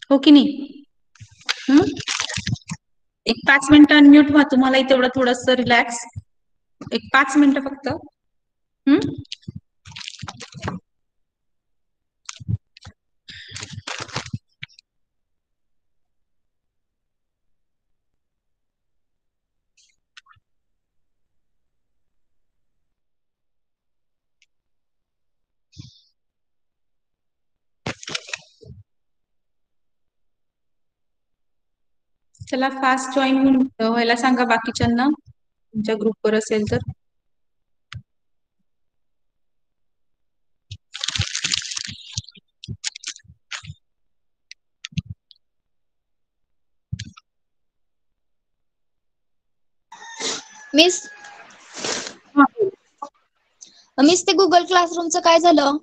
हो की नाही? हं? एक 5 मिनिटं अनम्यूट व्हा. तुम्हालाही तेवढं थोडंसं रिलॅक्स. एक 5 मिनिटं फक्त. हं? चला फास्ट जॉईन व्हायला सांगा बाकीच्यांना, तुमच्या ग्रुपवर असेल तर. मिस मिस ते गुगल क्लासरूमचं काय झालं?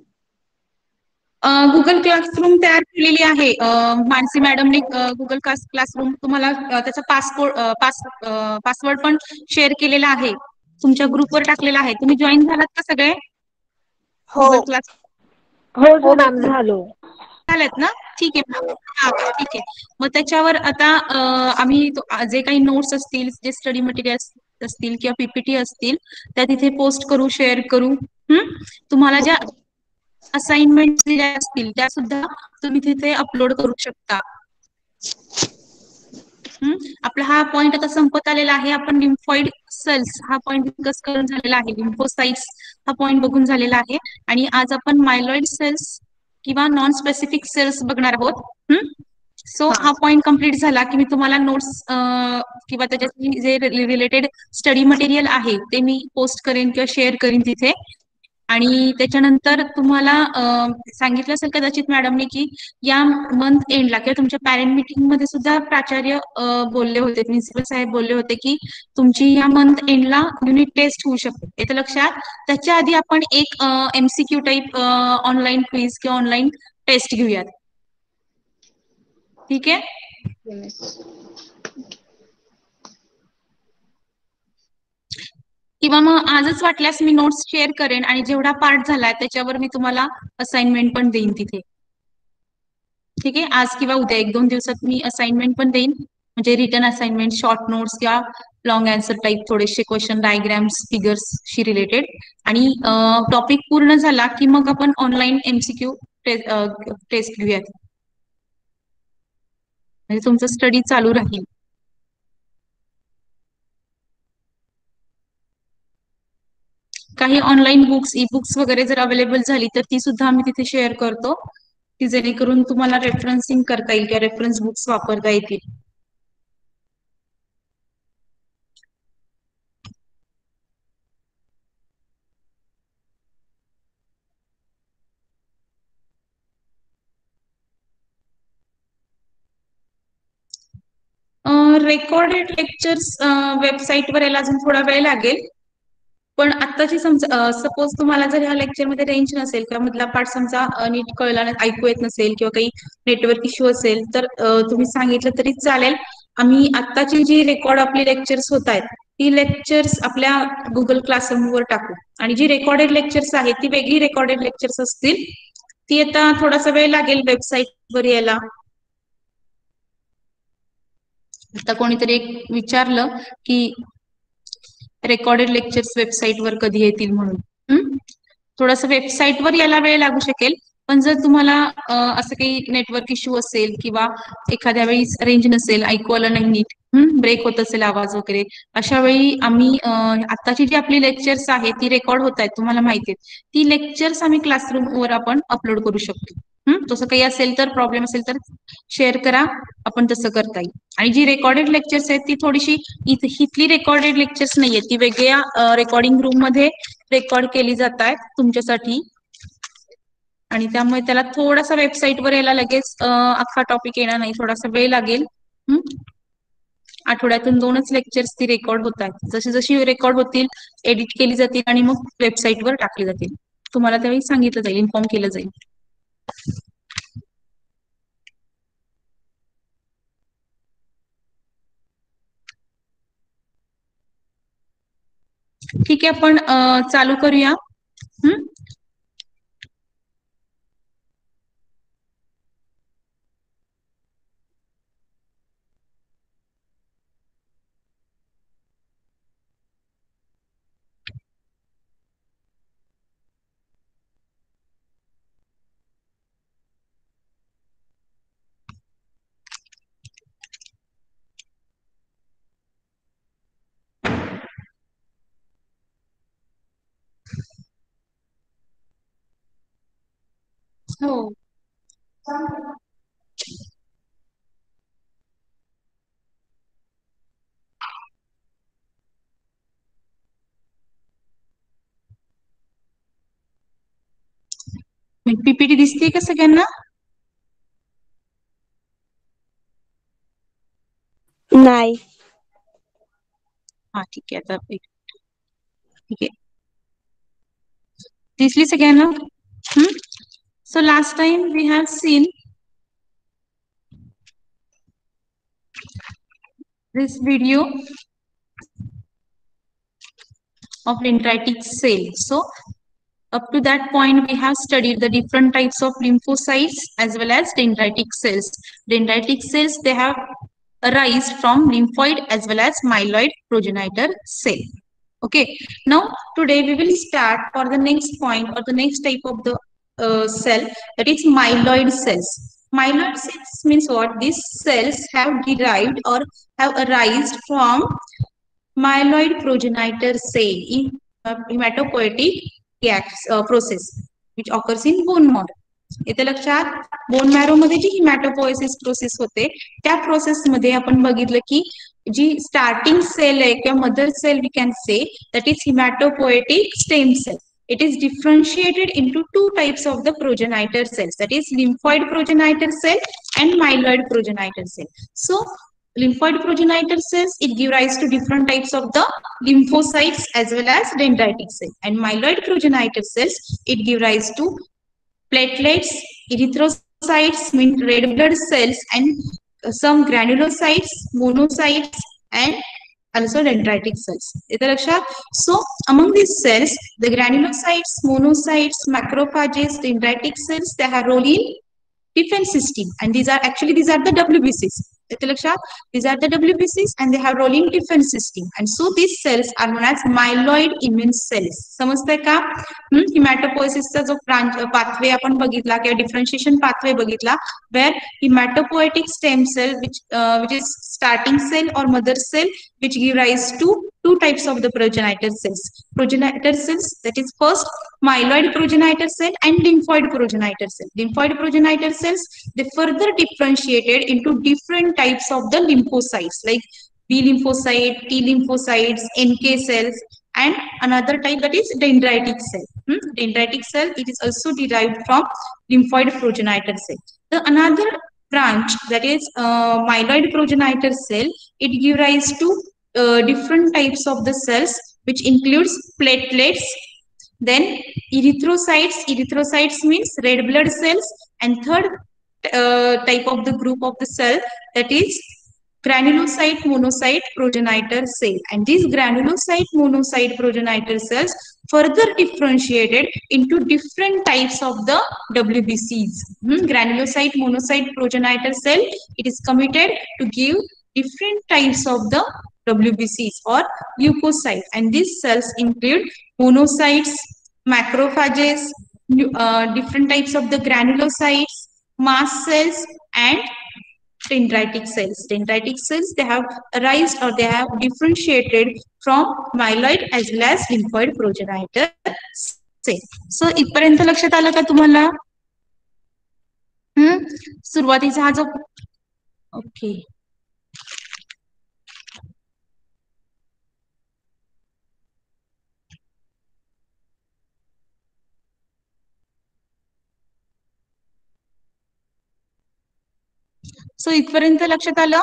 गुगल क्लासरूम तयार केलेली आहे. मानसी मॅडमने गुगल क्लासरूम तुम्हाला त्याचा पासवर्ड पण शेअर केलेला आहे. तुमच्या ग्रुपवर टाकलेला आहे. तुम्ही जॉईन झालात का सगळे? हो गुगल क्लास हो मॅम झालो. झालेत ना? ठीक आहे. हा, ठीक आहे. मग त्याच्यावर आता आम्ही जे काही नोट्स असतील, जे स्टडी मटेरियल असतील किंवा पीपीटी असतील, त्या तिथे पोस्ट करू, शेअर करू. तुम्हाला ज्या असाइनमेंट दिल्या असतील त्या सुद्धा तुम्ही तिथे अपलोड करू शकता. आपला हा पॉइंट आता संपत आलेला आहे. आपण लिम्फॉइड सेल्स हा पॉइंट डिस्कस करून झालेला आहे. लिम्फोसाइट्स हा पॉइंट बघून झालेला आहे. आणि आज आपण मायलॉइड सेल्स किंवा नॉन स्पेसिफिक सेल्स बघणार आहोत. सो हा पॉइंट कंप्लीट झाला की मी तुम्हाला नोट्स किंवा त्याच्याशी जे रिलेटेड स्टडी मटेरियल आहे ते मी पोस्ट करेन किंवा शेअर करेन तिथे. आणि त्याच्यानंतर तुम्हाला सांगितलं असेल कदाचित मॅडमने की या मंथ एंडला किंवा तुमच्या पॅरेंट मिटिंग मध्ये सुद्धा प्राचार्य बोलले होते, प्रिन्सिपल साहेब बोलले होते की तुमची या मंथ एंडला युनिट टेस्ट होऊ शकते. येतं लक्षात? त्याच्या आधी आपण एक एमसीक्यू टाईप ऑनलाईन क्विज किंवा ऑनलाईन टेस्ट घेऊयात. ठीक आहे? किंवा मग आजच वाटल्यास मी नोट्स शेअर करेन आणि जेवढा पार्ट झालाय त्याच्यावर मी तुम्हाला असाइनमेंट पण देईन तिथे. ठीक आहे? आज किंवा उद्या 1-2 दिवसात मी असाइनमेंट पण देईन. म्हणजे रिटर्न असाइनमेंट, शॉर्ट नोट्स किंवा लॉंग आन्सर टाईप थोडेसे क्वेश्चन, डायग्राम्स, फिगर्सशी रिलेटेड. आणि टॉपिक पूर्ण झाला की मग आपण ऑनलाईन एमसीक्यू टेस्ट घेऊयात. म्हणजे तुमचं स्टडी चालू राहील. काही ऑनलाईन बुक्स, ई बुक्स वगैरे जर अवेलेबल झाली तर ती सुद्धा आम्ही तिथे शेअर करतो, की जेणेकरून तुम्हाला रेफरन्सिंग करता येईल किंवा रेफरन्स बुक्स वापरता येतील. रेकॉर्डेड लेक्चर्स वेबसाईटवर यायला अजून थोडा वेळ लागेल. पण आत्ताची सपोज तुम्हाला जर ह्या लेक्चरमध्ये रेंज नसेल किंवा मधला पार्ट समजा नीट कळला, ऐकू येत नसेल किंवा काही नेटवर्क इश्यू असेल तर तुम्ही सांगितलं तरी चालेल. आम्ही आत्ताची जी रेकॉर्ड आपली लेक्चर्स होत आहेत ती लेक्चर्स आपल्या गुगल क्लासरूमवर टाकू. आणि जी रेकॉर्डेड लेक्चर्स आहेत ती वेगळी रेकॉर्डेड लेक्चर्स असतील. ती आता थोडासा वेळ लागेल वेबसाईटवर यायला. आता कोणीतरी एक विचारलं की रेकॉर्डेड लेक्चर्स वेबसाईटवर कधी येतील म्हणून. थोडंसं वेबसाईटवर यायला वेळ लागू शकेल. पण जर तुम्हाला असं काही नेटवर्क इश्यू असेल किंवा एखाद्या वेळी रेंज नसेल, ऐकू आलं नाही नीट, ब्रेक होत असेल आवाज वगैरे, अशा वेळी आम्ही आत्ताची जी आपली लेक्चर्स आहेत ती रेकॉर्ड होत आहेत, तुम्हाला माहिती आहे, ती लेक्चर्स आम्ही क्लासरूमवर आपण अपलोड करू शकतो. तसं काही असेल तर, प्रॉब्लेम असेल तर शेअर करा, आपण तसं करता येईल. आणि जी रेकॉर्डेड लेक्चर्स आहेत ती थोडीशी इथली रेकॉर्डेड लेक्चर्स नाहीये, ती वेगळ्या रेकॉर्डिंग रूम मध्ये रेकॉर्ड केली जात आहेत तुमच्यासाठी. आणि त्यामुळे त्याला थोडासा वेबसाईटवर यायला लगेच अख्खा टॉपिक येणार नाही, थोडासा वेळ लागेल. आठवड्यातून 2च लेक्चर्स ती रेकॉर्ड होत आहेत. जशी जशी रेकॉर्ड होतील, एडिट केली जातील आणि मग वेबसाईटवर टाकली जातील. तुम्हाला त्यावेळी सांगितलं जाईल, इन्फॉर्म केलं जाईल. ठीक आहे, आपण चालू करूया. हो. पीपीटी दिसते का सगळ्यांना? नाही. हा ठीक आहे, आता ठीक आहे, दिसली सगळ्यांना? So last time we have seen this video of dendritic cell. So up to that point we have studied the different types of lymphocytes as well as dendritic cells. Dendritic cells, they have arisen from lymphoid as well as myeloid progenitor cell. Okay, now today we will start for the next point or the next type of the cell, that is myeloid cells. Myeloid cells means what? These cells have derived or have arisen from myeloid progenitor cell in hematopoietic process which occurs in bone marrow. येते लक्षात? Bone marrow मध्ये जी हिमॅटोपोएसिस process होते त्या process मध्ये आपण बघितलं की जी starting cell आहे किंवा mother cell we can say that is hematopoietic stem cell. It is differentiated into two types of the progenitor cells, that is lymphoid progenitor cell and myeloid progenitor cell. So lymphoid progenitor cells, it gives rise to different types of the lymphocytes as well as dendritic cell, and myeloid progenitor cells, it gives rise to platelets, erythrocytes, mean red blood cells, and some granulocytes, monocytes, and also dendritic cells. So among these cells, the granulocytes, monocytes, macrophages, dendritic cells, they have role in defense system, and these are the WBCs. These are the WBCs and they have role in defense system, and so these cells are known as myeloid immune cells. समजतंय का? हिमॅटोपोएसिसचा जो pathway आपण बघितला किंवा differentiation pathway बघितला, where hematopoietic stem cell which is starting cell or mother cell which give rise to two types of the progenitor cells. Progenitor cells, that is first myeloid progenitor cell and lymphoid progenitor cell. Lymphoid progenitor cells, they further differentiated into different types of the lymphocytes like B lymphocyte, T lymphocytes, NK cells, and another type, that is dendritic cell. Dendritic cell, it is also derived from lymphoid progenitor cell. The another branch, that is myeloid progenitor cell, it gives rise to different types of the cells which includes platelets, then erythrocytes. Erythrocytes means red blood cells, and third type of the group of the cell, that is granulocyte monocyte progenitor cell, and these granulocyte monocyte progenitor cells further differentiated into different types of the WBCs. Granulocyte monocyte progenitor cell, it is committed to give different types of the WBCs or leukocytes, and these cells include monocytes, macrophages, different types of the granulocytes, mast cells, and dendritic cells. Dendritic cells, they have arisen or they have differentiated from myeloid as well as lymphoid progenitor cell. So इथपर्यंत लक्षात आलं का तुम्हाला? सुरुवातीचा हा जो okay so इथपर्यंत लक्षात आलं?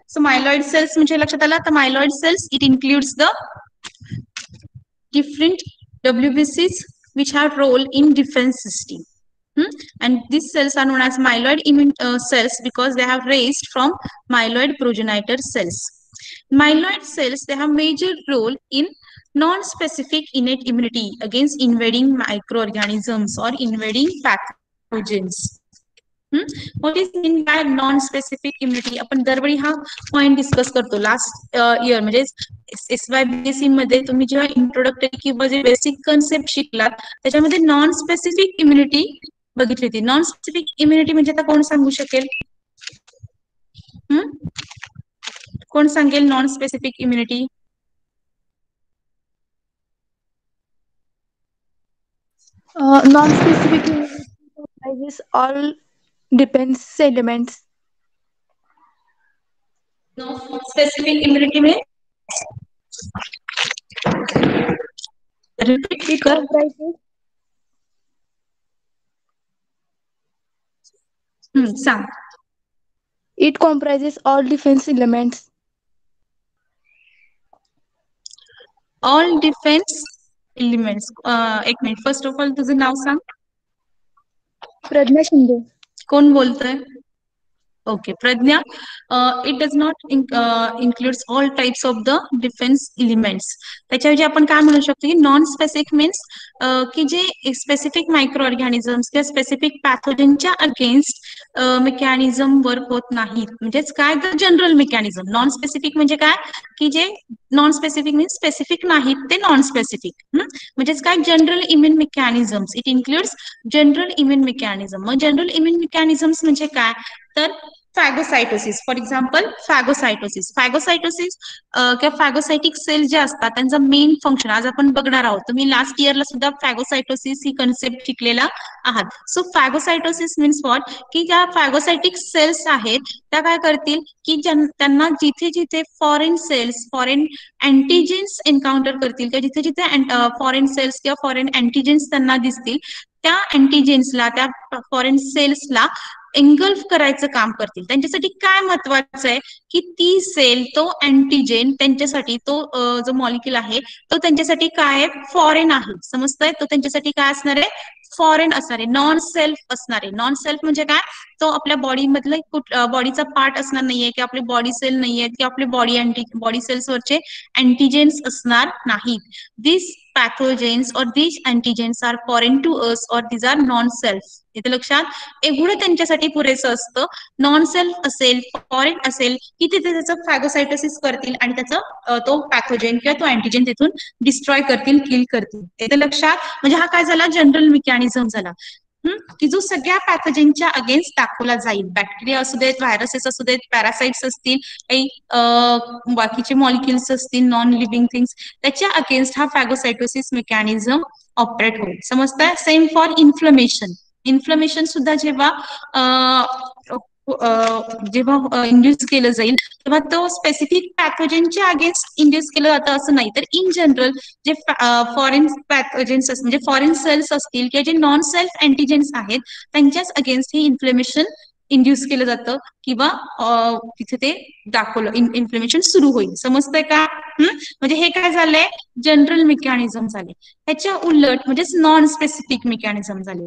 सो मायलॉइड सेल्स म्हणजे लक्षात आलं? तर myeloid cells, it includes the different WBCs which have role in defense system. And these cells are known as myeloid immune cells because they have raised from myeloid progenitor cells. Myeloid cells, they have major role in non-specific innate immunity against invading microorganisms or invading pathogens. What is mean by non-specific immunity? आपण दरवेळी हा point discuss करतो. Last year म्हणजे SYBC मध्ये तुम्ही जेव्हा introductory किंवा जे बेसिक कन्सेप्ट शिकलात त्याच्यामध्ये नॉन स्पेसिफिक इम्युनिटी बघितली होती. नॉन स्पेसिफिक इम्युनिटी म्हणजे आता कोण सांगू शकेल? कोण सांगेल non specific immunity? Non-specific immunity comprises all defense elements. Specific immunity means repeat It कर. comprises सांग. it comprises all defense elements. All defence elements. एक मिनिट, फर्स्ट ऑफ ऑल तुझं नाव सांग. प्रज्ञा शिंदे. कोण बोलतोय? Okay, Pradnya, it does not includes all types of the defense elements. त्याच्याऐवजी आपण काय म्हणू शकतो की नॉन स्पेसिफिक मीन्स की जे स्पेसिफिक मायक्रो ऑर्गॅनिझम्स किंवा स्पेसिफिक पॅथोजनच्या अगेन्स्ट मेकॅनिझम वर्क होत नाहीत. म्हणजेच काय तर जनरल मेकॅनिझम. नॉन स्पेसिफिक म्हणजे काय की जे नॉन स्पेसिफिक मीन्स स्पेसिफिक नाहीत ते नॉन स्पेसिफिक. म्हणजेच काय general immune mechanisms. It includes general immune mechanism. मग जनरल इम्युन मेकॅनिझम्स म्हणजे काय तर फॅगोसायटोसिस. For example फॅगोसायटोसिस. फॅगोसायटोसिस किंवा फॅगोसायटिक सेल जे असतात त्यांचा मेन फंक्शन आज आपण बघणार आहोत. तुम्ही लास्ट इयरला सुद्धा फॅगोसायटोसिस ही कन्सेप्ट शिकलेला आहात. सो फॅगोसायटोसिस मीन्स व्हॉट की ज्या फॅगोसायटिक सेल्स आहेत त्या काय करतील की त्यांना जिथे जिथे फॉरेन सेल्स फॉरेन अँटीजेन्स एन्काउंटर करतील किंवा जिथे जिथे फॉरेन सेल्स किंवा फॉरेन अँटीजेन्स त्यांना दिसतील त्या अँटीजेन्सला त्या फॉरेन सेल्सला एंगल्फ करायचं काम करतील. त्यांच्यासाठी काय महत्वाचं आहे की ती सेल तो अँटीजेन त्यांच्यासाठी तो जो मॉलिक्युल आहे तो त्यांच्यासाठी काय आहे फॉरेन आहे. समजतंय? तो त्यांच्यासाठी काय असणार आहे फॉरेन असणार आहे. नॉन सेल्फ असणार आहे. नॉन सेल्फ म्हणजे काय तो आपल्या बॉडी मधला बॉडीचा पार्ट असणार नाहीये की आपली बॉडी सेल नाहीये की आपली बॉडी सेल्स वरचे अँटीजेन्स असणार नाहीत. दिस pathogens or these antigens are foreign to us or these are non-self. इथे लक्षात एवढं त्यांच्यासाठी पुरेसं असतं. नॉन सेल्फ असेल फॉरेन असेल की तिथे त्याचं फॅगोसायटोसिस करतील आणि त्याचं तो पॅथोजेन किंवा तो अँटीजेन तिथून डिस्ट्रॉय करतील किल करतील. इथे लक्षात म्हणजे हा काय झाला जनरल मेकॅनिझम झाला की जो सगळ्या पॅथोजेनच्या अगेन्स्ट दाखवला जाईल. बॅक्टेरिया असू देत व्हायरसेस असू देत पॅरासाइट्स असतील काही बाकीचे मॉलिक्युल्स असतील नॉन लिव्हिंग थिंग्स त्याच्या अगेन्स्ट हा फॅगोसायटोसिस मेकॅनिझम ऑपरेट होईल. समजतंय? Same for inflammation. इन्फ्लमेशन सुद्धा जेव्हा इंड्यूस केलं जाईल तेव्हा तो स्पेसिफिक पॅथोजेनच्या अगेन्स्ट इंड्यूस केलं जातं असं नाही तर इन जनरल जे फॉरेन पॅथोजेन्स म्हणजे फॉरेन सेल्स असतील किंवा जे नॉन सेल्फ अँटीजेन्स आहेत त्यांच्याच अगेन्स्ट हे इन्फ्लेमेशन इंड्यूस केलं जातं किंवा तिथे ते दाखवलं इन्फ्लेमेशन सुरू होईल. समजतंय का? म्हणजे हे काय झालंय जनरल मेकॅनिझम झाले. ह्याच्या उलट म्हणजे नॉन स्पेसिफिक मेकॅनिझम झाले.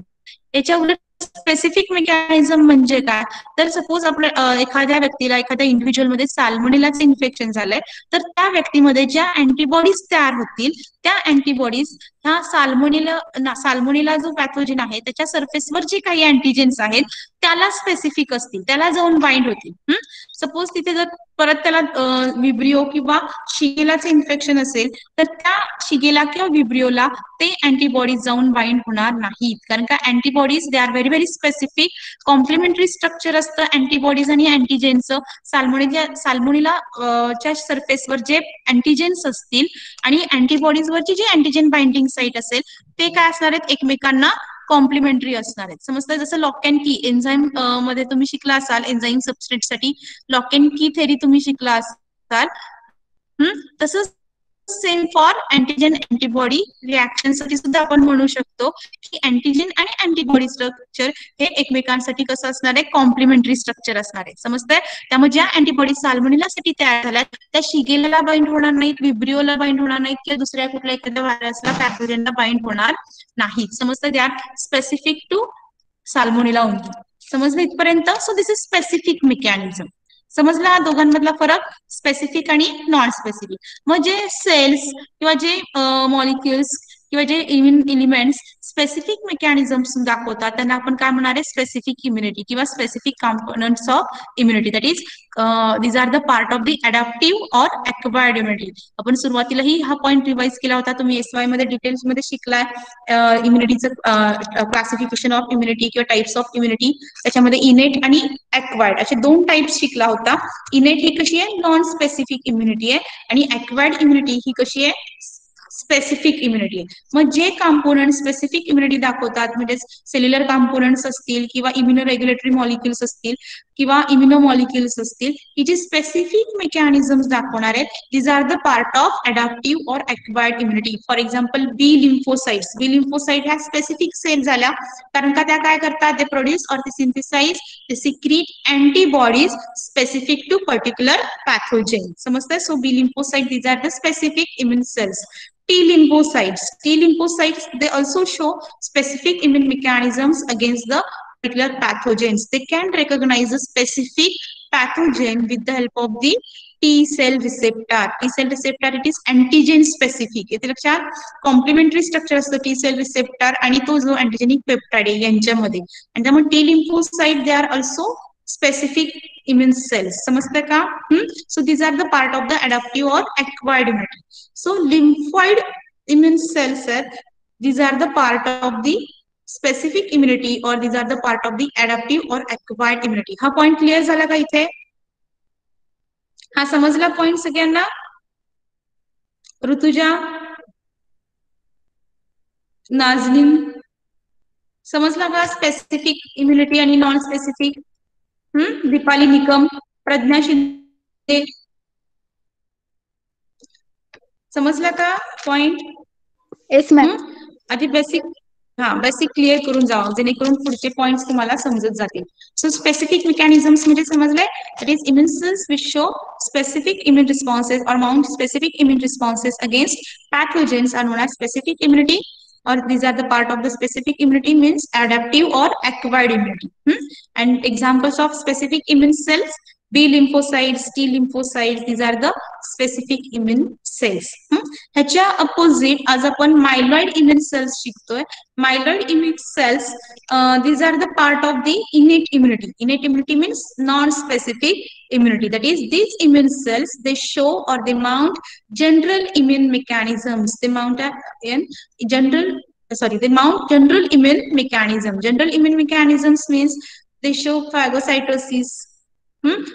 याच्या उलट स्पेसिफिक मेकॅनिझम म्हणजे काय तर सपोज आपल्या एखाद्या व्यक्तीला एखाद्या इंडिव्हिज्युअलमध्ये साल्मोनेलाचं इन्फेक्शन झालंय तर त्या व्यक्तीमध्ये ज्या अँटीबॉडीज तयार होतील त्या अँटीबॉडीज ह्या साल्मोनेला जो पॅथोजन आहे त्याच्या सरफेसवर जे काही अँटीजेन्स आहेत त्याला स्पेसिफिक असतील त्याला जाऊन बाइंड होतील. सपोज तिथे जर परत त्याला विब्रिओ किंवा शिगेलाचं इन्फेक्शन असेल तर त्या शिगेला किंवा विब्रिओला ते अँटीबॉडीज जाऊन बाइंड होणार नाहीत. कारण का antibodies they are very very specific complementary structure असतं अँटीबॉडीज आणि अँटीजेनचं. साल्मोनेला च्या सरफेसवर जे अँटीजेन्स असतील आणि अँटीबॉडीजवरची जी अँटीजेन बाइंडिंग साईट असेल ते काय असणार आहेत एकमेकांना कॉम्प्लिमेंटरी असणार आहेत. समजतंय? जसं लॉक अँड की एन्झाईम मध्ये तुम्ही शिकला असाल एन्झाईम सबस्ट्रेटसाठी लॉक अँड की थेरी तुम्ही शिकला असाल तसंच same for antigen antibody reaction साठी सुद्धा आपण म्हणू शकतो की अँटीजेन आणि अँटीबॉडी स्ट्रक्चर हे एकमेकांसाठी कसं असणार आहे कॉम्प्लिमेंटरी स्ट्रक्चर असणार आहे. समजतंय? त्यामुळे ज्या अँटीबॉडी साल्मोनेलासाठी तयार झाल्या त्या शिगेला बाइंड होणार नाहीत विब्रिओला बाइंड होणार नाहीत किंवा दुसऱ्या कुठल्या एखाद्या व्हायरसला पॅथोजनला बाइंड होणार नाहीत. समजतंय? They are specific to salmonella only. समजलं इथपर्यंत? So this is specific mechanism. समजला दोघांमधला फरक स्पेसिफिक आणि नॉन स्पेसिफिक. मग जे सेल्स किंवा जे मॉलिक्युल्स किंवा जे इम्युन एलिमेंट्स स्पेसिफिक मेकॅनिझम्स दाखवतात त्यांना आपण काय म्हणणार आहे स्पेसिफिक इम्युनिटी किंवा specific components of immunity. That is these are the part of the adaptive or acquired immunity. आपण सुरुवातीलाही हा पॉईंट रिवाइज केला होता. तुम्ही SY मध्ये डिटेल्स मध्ये शिकलाय इम्युनिटीचं क्लासिफिकेशन ऑफ इम्युनिटी किंवा टाइप्स ऑफ इम्युनिटी. त्याच्यामध्ये इनेट आणि अक्वायर्ड असे 2 टाइप्स शिकला होता. इनेट ही कशी आहे नॉन स्पेसिफिक इम्युनिटी आहे आणि अक्वायर्ड इम्युनिटी ही कशी आहे स्पेसिफिक इम्युनिटी. मग जे कॉम्पोनंट स्पेसिफिक इम्युनिटी दाखवतात म्हणजे सेल्युलर कॉम्पोनंट्स असतील किंवा इम्युनो रेग्युलेटरी मॉलिक्युल्स असतील किंवा इम्युनो मॉलिक्युल्स असतील की जे स्पेसिफिक मेकॅनिझम्स दाखवणार आहेत, these are the part of adaptive or acquired immunity. For example B lymphocytes. B lymphocyte ह्या स्पेसिफिक सेल झाल्या कारण का त्या काय करतात, they produce or they synthesize, they secrete antibodies specific to particular pathogen. समजतंय? So B lymphocyte these are the specific immune cells. T lymphocytes. T lymphocytes, they also show specific immune mechanisms against the particular pathogens. They can recognize a specific pathogen with the help of the T cell receptor. T cell receptor, it is antigen specific. इथे लक्षात complementary structure असतं T cell receptor आणि तो जो अँटीजेनिक peptide आहे यांच्यामध्ये. आणि त्यामुळे T lymphocyte, they are also specific immune cells. समजतं का? So these are the part of the adaptive or acquired immunity. So lymphoid immune cells, these are the part of the specific immunity or these are the part of the adaptive or acquired immunity. हा point clear झाला का इथे? हा समजला point सगळ्यांना? ऋतुजा, नाजनीन, समजला का specific immunity आणि नॉन स्पेसिफिक? दीपाली निकम, प्रज्ञा शिंदे, समजला का पॉइंट? Yes ma'am. आधी बेसिक बेसिक क्लिअर करून जावा जेणेकरून पुढचे पॉइंट्स तुम्हाला समजत जातील. सो स्पेसिफिक मेकॅनिझम्स म्हणजे समजले, it is immune cells which show specific immune responses or mount specific immune responses against pathogens are known as specific immunity, or these are the part of the specific immunity means adaptive or acquired immunity. And examples of specific immune cells, B lymphocytes, T lymphocytes, these are the specific immune cells. ह्याच्या opposite आज आपण myeloid immune cells शिकतोय. Myeloid immune cells, these are the part of the innate immunity. Innate immunity means non-specific immunity. That is, these immune cells, they show or they mount general immune mechanisms. They mount general immune mechanism. General immune mechanisms means they show phagocytosis,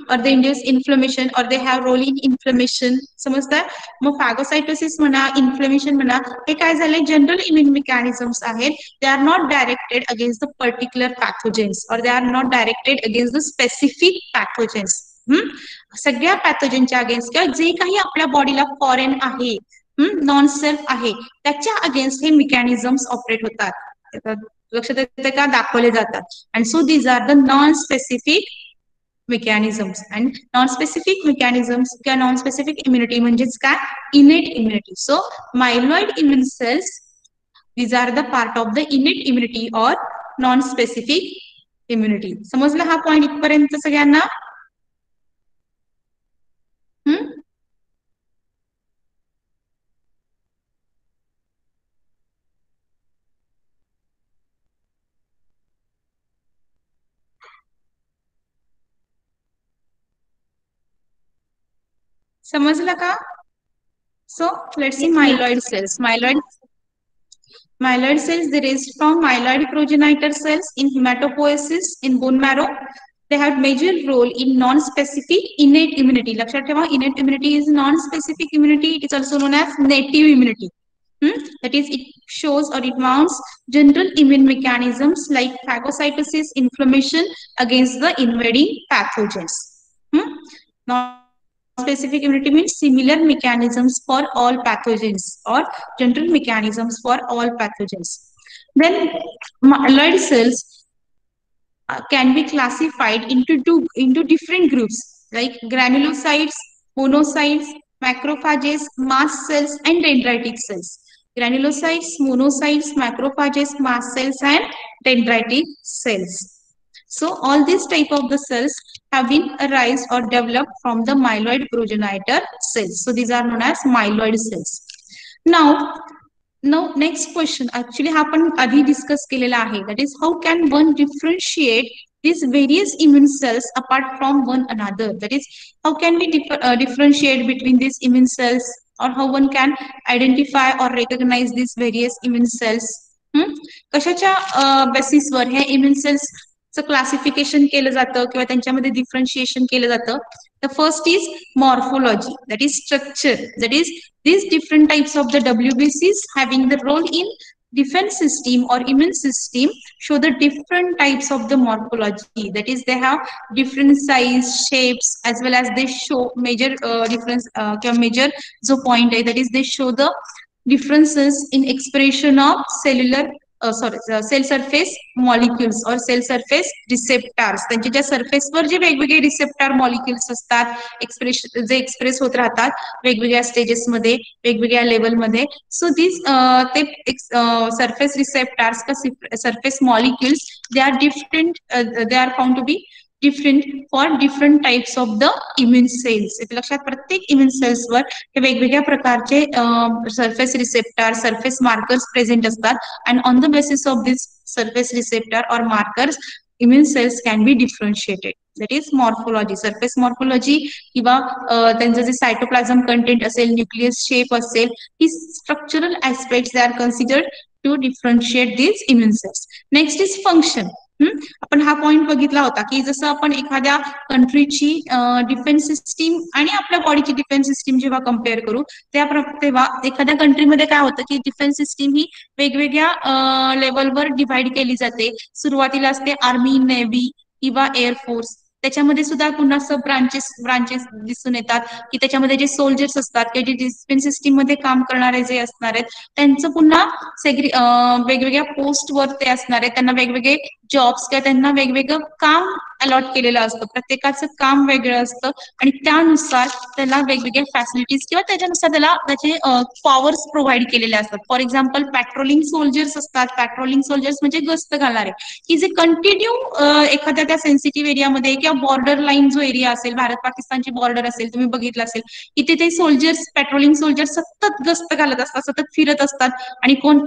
or they induce inflammation or they have role in inflammation. समजता? मग phagocytosis म्हणा, inflammation म्हणा, हे काय झाले general immune mechanisms आहेत. They are not directed against the particular pathogens or they are not directed against the specific pathogens. सगळ्या पॅथोजेनच्या against किंवा जे काही आपल्या बॉडीला फॉरेन आहे, नॉन सेल्फ आहे, त्याच्या अगेन्स्ट हे मेकॅनिझम्स ऑपरेट होतात. लक्षात येते का? दाखवले जातात. And so these are the non specific mechanisms. And non-specific mechanisms किंवा non-specific immunity म्हणजेच काय? Innate immunity. So myeloid immune cells, these are the part of the innate immunity or non-specific immunity. समजला हा पॉइंट इथपर्यंत सगळ्यांना? समजलं का? So let's see myeloid cells. Myeloid cells, they raise from myeloid progenitor cells in hematopoiesis in bone marrow. They have major role in non-specific innate immunity. लक्षात ठेवा, innate immunity is non-specific immunity. It is also known as native immunity. That is, it shows or it mounts general immune mechanisms like phagocytosis, inflammation against the invading pathogens. Non-specific immunity means similar mechanisms for all pathogens or general mechanisms for all pathogens. Then myeloid cells can be classified into different groups like granulocytes, monocytes, macrophages, mast cells, and dendritic cells. Granulocytes, monocytes, macrophages, mast cells, and dendritic cells. So all these type of the cells have been arised or developed from the myeloid progenitor cells. So these are known as myeloid cells. Now next question. Actually हा आपण आधी discuss केलेला आहे. That is, how can one differentiate these various immune cells apart from one another? That is, how can we differentiate between these immune cells, or how one can identify or recognize these various immune cells? कशाच्या बेसिसवर हे immune cells classification केलं जातं किंवा त्यांच्यामध्ये differentiation केलं जातं? The first is morphology, that is structure, that is these different types of the WBCs having the role in defense system or immune system show the different types of the morphology, that is they have different size, shapes, as well as they show major difference major जो point आहे, that is they show the differences in expression of cellular cell surface molecules or cell surface receptors, त्यांच्या ज्या सरफेसवर जे वेगवेगळे receptor molecules असतात जे express होत राहतात वेगवेगळ्या स्टेजेसमध्ये वेगवेगळ्या लेवलमध्ये. सो दिस ते सरफेस रिसेप्टार्स का surface molecules they are different, they are found to be different for different types of the immune cells. इथे लक्षात प्रत्येक इम्युन सेल्सवर हे वेगवेगळ्या प्रकारचे surface receptor surface markers present असतात. And on the basis of this surface receptor or markers, immune cells can be differentiated. That is morphology, surface morphology किंवा त्यांचं जे सायटोप्लाझम कंटेंट असेल, न्यूक्लियस शेप असेल, ही structural aspects they are considered to differentiate these immune cells. Next is function. आपण हा point बघितला होता की जसं आपण एखाद्या कंट्रीची डिफेन्स सिस्टीम आणि आपल्या बॉडीची डिफेन्स सिस्टीम जेव्हा कम्पेअर करू तेव्हा एखाद्या कंट्रीमध्ये काय होतं की डिफेन्स सिस्टीम ही वेगवेगळ्या लेवलवर डिव्हाइड केली जाते. सुरुवातीला असते आर्मी, नेव्ही किंवा एअरफोर्स, त्याच्यामध्ये सुद्धा पुन्हा सब ब्रांचेस दिसून येतात की त्याच्यामध्ये जे सोल्जर्स असतात किंवा जे डिफेन्स सिस्टीम मध्ये काम करणारे जे असणार आहेत त्यांचं पुन्हा वेगवेगळ्या पोस्टवर ते असणार आहेत, त्यांना वेगवेगळे जॉब्स किंवा त्यांना वेगवेगळं काम अलॉट केलेलं असतं, प्रत्येकाचं काम वेगळं असतं आणि त्यानुसार त्याला वेगवेगळ्या फॅसिलिटीज किंवा त्याच्यानुसार त्याला त्याचे पॉवर्स प्रोव्हाइड केलेले असतात. फॉर एक्झाम्पल पॅट्रोलिंग सोल्जर्स असतात. पॅट्रोलिंग सोल्जर्स म्हणजे गस्त घालणारे की जे कंटिन्यू एखाद्या त्या सेन्सिटिव्ह एरियामध्ये किंवा बॉर्डर लाईन जो एरिया असेल, भारत पाकिस्तानची बॉर्डर असेल, तुम्ही बघितलं असेल की तिथे सोल्जर्स पॅट्रोलिंग सोल्जर्स सतत गस्त घालत असतात, सतत फिरत असतात आणि कोण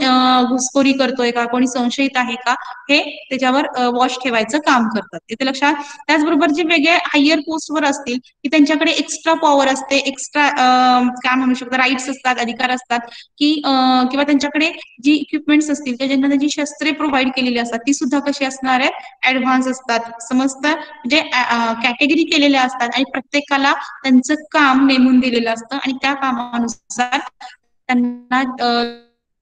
घुसखोरी करतोय का, कोणी संशयित आहे का हे त्याच्यावर वॉच ठेवायचं काम करतात. इथे लक्षात. त्याचबरोबर जे वेगळे हायर पोस्टवर असतील की त्यांच्याकडे एक्स्ट्रा पॉवर असते, एक्स्ट्रा काय म्हणू शकतो राईट्स असतात, अधिकार असतात की किंवा त्यांच्याकडे जी इक्विपमेंट्स असतील किंवा ज्यांना जी शस्त्रे प्रोव्हाइड केलेली असतात ती सुद्धा कशी असणार आहे ऍडव्हान्स असतात. समजतं, म्हणजे कॅटेगरी केलेल्या असतात आणि प्रत्येकाला त्यांचं काम नेमून दिलेलं असतं आणि त्या कामानुसार त्यांना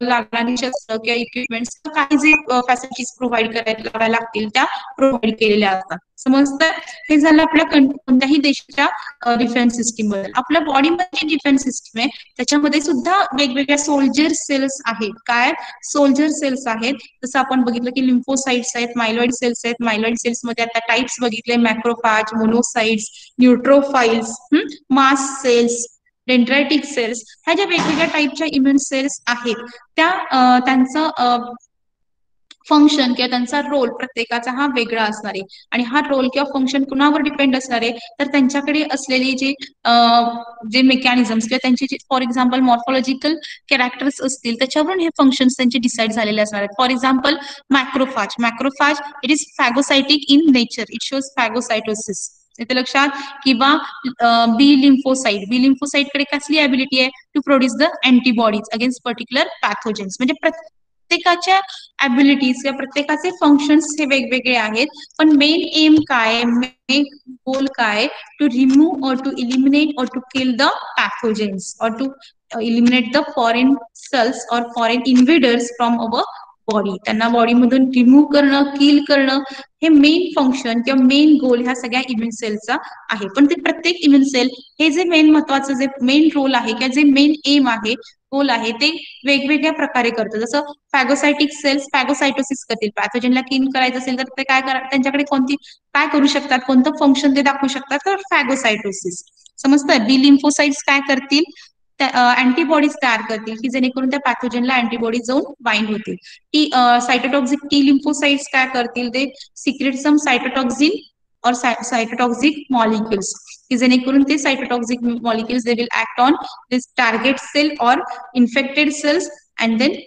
लागणारी शस्त्र किंवा इक्विपमेंट्स काही जे फॅसिलिटीज प्रोव्हाइड करायला लागतील त्या प्रोव्हाइड केलेल्या असतात. समजतं. हे झालं आपल्या कोणत्याही देशाच्या डिफेन्स सिस्टीम बद्दल. आपल्या बॉडीमध्ये डिफेन्स सिस्टीम आहे त्याच्यामध्ये सुद्धा वेगवेगळ्या सोल्जर सेल्स आहेत. काय सोल्जर सेल्स आहेत, जसं आपण बघितलं की लिम्फोसाइट्स आहेत, मायलॉइड सेल्स आहेत. मायलॉइड सेल्स मध्ये आता टाइप्स बघितले, मॅक्रोफॅज, मोनोसाइट्स, न्यूट्रोफाइल्स, मास्ट सेल्स, डेंड्रायटिक सेल्स. ह्या ज्या वेगवेगळ्या टाईपच्या इम्युन सेल्स आहेत त्या त्यांचं फंक्शन किंवा त्यांचा रोल प्रत्येकाचा हा वेगळा असणार आहे आणि हा रोल किंवा फंक्शन कुणावर डिपेंड असणार आहे तर त्यांच्याकडे असलेली जे मेकॅनिझम्स किंवा त्यांचे फॉर एक्झाम्पल मॉर्फॉलॉजिकल कॅरेक्टर्स असतील त्याच्यावरून हे फंक्शन्स त्यांचे डिसाईड झालेले असणार आहेत. For example macrophage it is phagocytic in nature, it shows phagocytosis. इथे लक्षात. किंवा बी लिम्फोसाइट कडे कसली ॲबिलिटी आहे to produce the antibodies against particular pathogens. म्हणजे प्रत्येकाच्या ॲबिलिटीज किंवा प्रत्येकाचे फंक्शन्स हे वेगवेगळे आहेत पण मेन एम काय, मेन गोल काय, to remove or to eliminate or to kill the pathogens or to eliminate the foreign cells or foreign invaders from our body. त्यांना बॉडीमधून रिमूव्ह करणं, किल करणं हे मेन फंक्शन किंवा मेन गोल ह्या सगळ्या इम्युन सेलचा आहे. पण ते प्रत्येक इम्युन सेल हे जे मेन महत्वाचं जे मेन रोल आहे किंवा जे मेन एम आहे, गोल आहे ते वेगवेगळ्या प्रकारे करतं. जसं फॅगोसायटिक सेल्स फॅगोसायटोसिस करतील, पॅथोजनला किल करायचं असेल तर ते काय त्यांच्याकडे काय करू शकतात, कोणतं फंक्शन ते दाखवू शकतात तर फॅगोसायटोसिस. समजतं. बी लिम्फोसाइट्स काय करतील, अँटीबॉडीज तयार करतील की जेणेकरून त्या पॅथोजनला अँटीबॉडीज जाऊन बाइंड होतील. सायटोटॉक्सिक टी लिम्फोसाइट्स काय करतील, ते सिक्रेट सम सायटोटॉक्सिन और सायटोटॉक्सिक मॉलिक्युल्स की जेणेकरून ते cytotoxic molecules they will act on this target cell or infected cells and then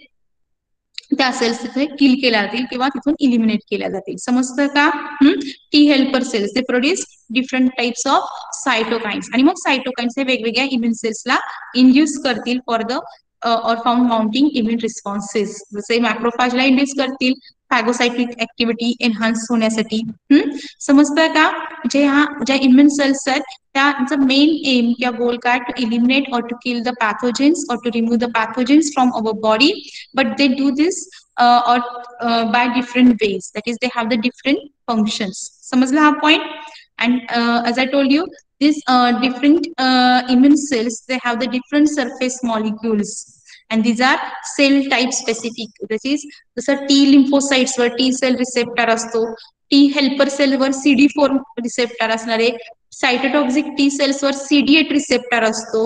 त्या सेल्स तिथे किल केल्या जातील किंवा तिथून इलिमिनेट केल्या जातील. समजतं का. T helper cells they produce different types of cytokines आणि मग सायटोकाइन्स हे वेगवेगळ्या इम्युन सेल्सला इंड्यूस करतील for the or found mounting immune responses. जसे मॅक्रोफॅजला इंड्यूस करतील फॅगोसाइटिक ऍक्टिव्हिटी एनहान्स होण्यासाठी. समजतंय का? ज्या इम्युन सेल्स आहेत त्याचा मेन एम किंवा गोल काय, to eliminate or to kill the pathogens or to remove the pathogens from our body, but they do this by different ways, that is they have the different functions. समजला हा point? And as I told you, these different immune cells, they have the different surface molecules, and these are cell type specific. That is जसं T lymphocytes वर T cell receptor असतो, T helper cell वर CD4 receptor असणार आहे, cytotoxic T cells वर CD8 receptor असतो,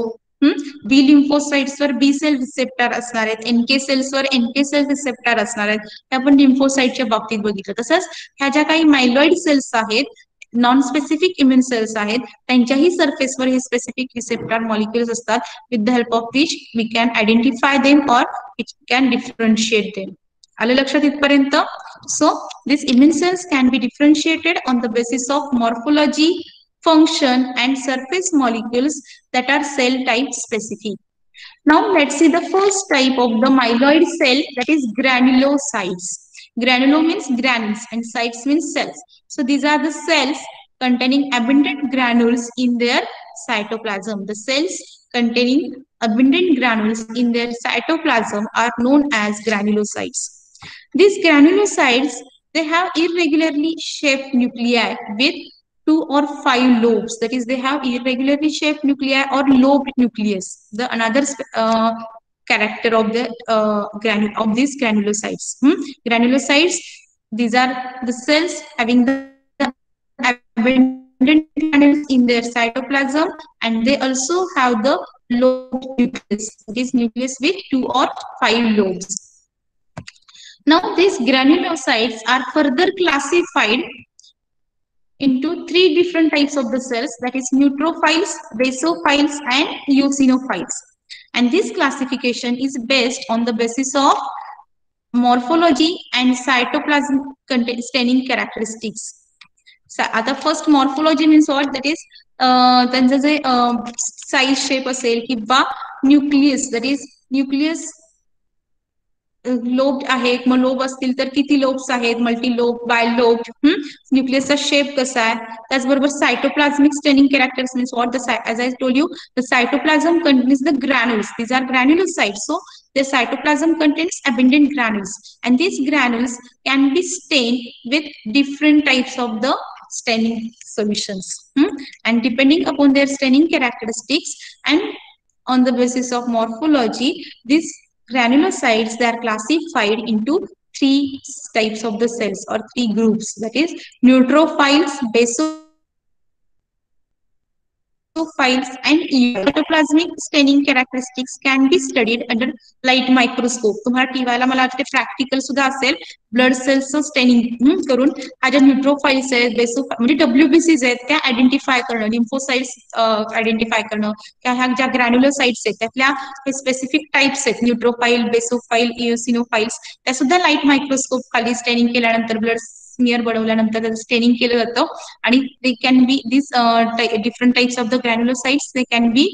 बी lymphocytes वर बी sale receptor असणार आहेत, NK सेल्स वर NK सेल रिसेप्टर असणार आहेत. हे आपण लिम्फोसाइटच्या बाबतीत बघितलं. तसंच ह्या ज्या काही मायलॉइड सेल्स आहेत, नॉन स्पेसिफिक इम्युन सेल्स आहेत, त्यांच्याही सरफेसवर हे स्पेसिफिक रिसेप्टर मॉलिक्युल्स असतात, with the help of which we can identify them or we can differentiate them. आलं लक्षात इथपर्यंत? So this immune cells can be differentiated on the basis of morphology, function and surface molecules that are cell type specific. Now let's see the first type of the myeloid cell, that is granulocytes. Granulo means granules and cytes means cells. So these are the cells containing abundant granules in their cytoplasm. The cells containing abundant granules in their cytoplasm are known as granulocytes. These granulocytes, they have irregularly shaped nuclei with 2 or 5 lobes. That is, they have irregularly shaped nuclei or lobed nucleus. The another character of the of these granulocytes. Granulocytes, these are the cells having the abundant granules in their cytoplasm, and they also have the lobed nucleus. That is, nucleus with 2 or 5 lobes. Now, these granulocytes are further classified into 3 different types of the cells, that is neutrophiles, basophiles and eosinophiles. And this classification is based on the basis of morphology and cytoplasm containing characteristics. So आता first morphology means what, that is त्यांचं जे size shape असेल किंवा nucleus, that is nucleus lobe आहे, मग lobe असतील तर किती लोब्स आहेत, मल्टी लोब, बाय लोब, न्यूक्लियसचा शेप कसा आहे. त्याचबरोबर cytoplasmic staining characters means what, the as I told you, the cytoplasm contains the granules. These are granulocytes. So the cytoplasm contains abundant granules, and these granules can be stained with different types of the staining solutions, and depending upon their staining characteristics and on the basis of morphology, these granulocytes, they are classified into 3 types of the cells or 3 groups, that is neutrophiles, basophiles and cytoplasmic staining characteristics can be studied under light microscope. तुम्हाला टीवायला मला वाटते practical सुद्धा असेल, blood सेल्सचं staining करून हा ज्या न्यूट्रोफाइल्स आहेत, म्हणजे WBCs आहेत त्या आयडेंटिफाय करणं, लिम्फोसाइट्स आयडेंटिफाय करणं, ह्या ज्या ग्रॅन्युलोसाइट्स आहेत त्यातल्या हे स्पेसिफिक टाइप्स आहेत, न्यूट्रोफाइल, बेसोफाइल, इओसिनोफाइल्स, त्या सुद्धा लाईट मायक्रोस्कोप खाली स्टेनिंग केल्यानंतर, ब्लड स्मिअर बनवल्यानंतर त्याचं स्टेनिंग केलं जातं, आणि they can be this different types of the granulocytes, they can be